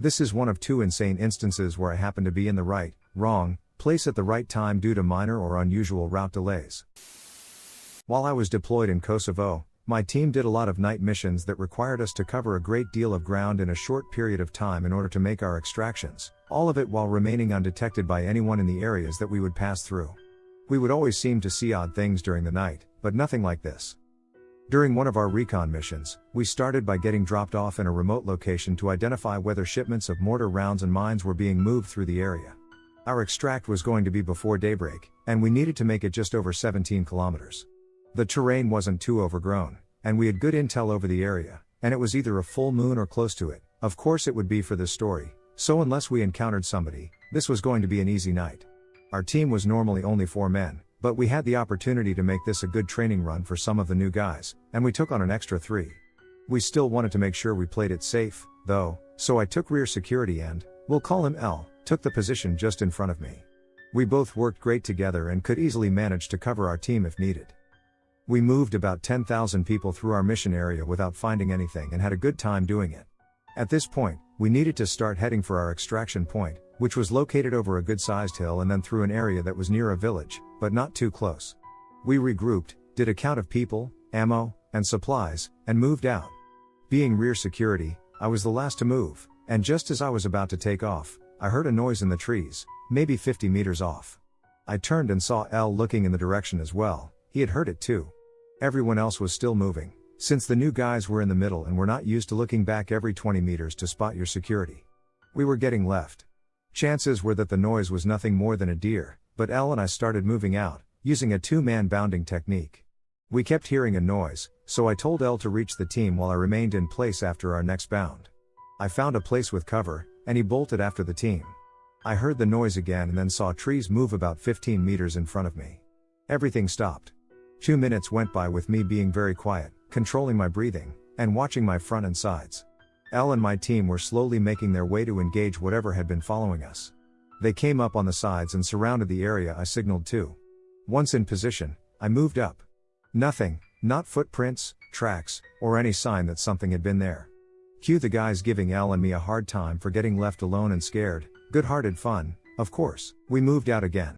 This is one of two insane instances where I happened to be in the wrong place at the right time due to minor or unusual route delays. While I was deployed in Kosovo, my team did a lot of night missions that required us to cover a great deal of ground in a short period of time in order to make our extractions, all of it while remaining undetected by anyone in the areas that we would pass through. We would always seem to see odd things during the night, but nothing like this. During one of our recon missions, we started by getting dropped off in a remote location to identify whether shipments of mortar rounds and mines were being moved through the area. Our extract was going to be before daybreak, and we needed to make it just over 17 kilometers. The terrain wasn't too overgrown, and we had good intel over the area, and it was either a full moon or close to it. Of course it would be for this story, so unless we encountered somebody, this was going to be an easy night. Our team was normally only 4 men, but we had the opportunity to make this a good training run for some of the new guys, and we took on an extra 3. We still wanted to make sure we played it safe, though, so I took rear security and, we'll call him L, took the position just in front of me. We both worked great together and could easily manage to cover our team if needed. We moved about 10,000 people through our mission area without finding anything and had a good time doing it. At this point, we needed to start heading for our extraction point, which was located over a good-sized hill and then through an area that was near a village, but not too close. We regrouped, did a count of people, ammo, and supplies, and moved out. Being rear security, I was the last to move, and just as I was about to take off, I heard a noise in the trees, maybe 50 meters off. I turned and saw L looking in the direction as well. He had heard it too. Everyone else was still moving, since the new guys were in the middle and were not used to looking back every 20 meters to spot your security. We were getting left. Chances were that the noise was nothing more than a deer, but L and I started moving out, using a 2-man bounding technique. We kept hearing a noise, so I told L to reach the team while I remained in place after our next bound. I found a place with cover, and he bolted after the team. I heard the noise again and then saw trees move about 15 meters in front of me. Everything stopped. 2 minutes went by with me being very quiet, controlling my breathing, and watching my front and sides. L and my team were slowly making their way to engage whatever had been following us. They came up on the sides and surrounded the area I signaled to. Once in position, I moved up. Nothing, not footprints, tracks, or any sign that something had been there. Cue the guys giving L and me a hard time for getting left alone and scared. Good-hearted fun, of course. We moved out again.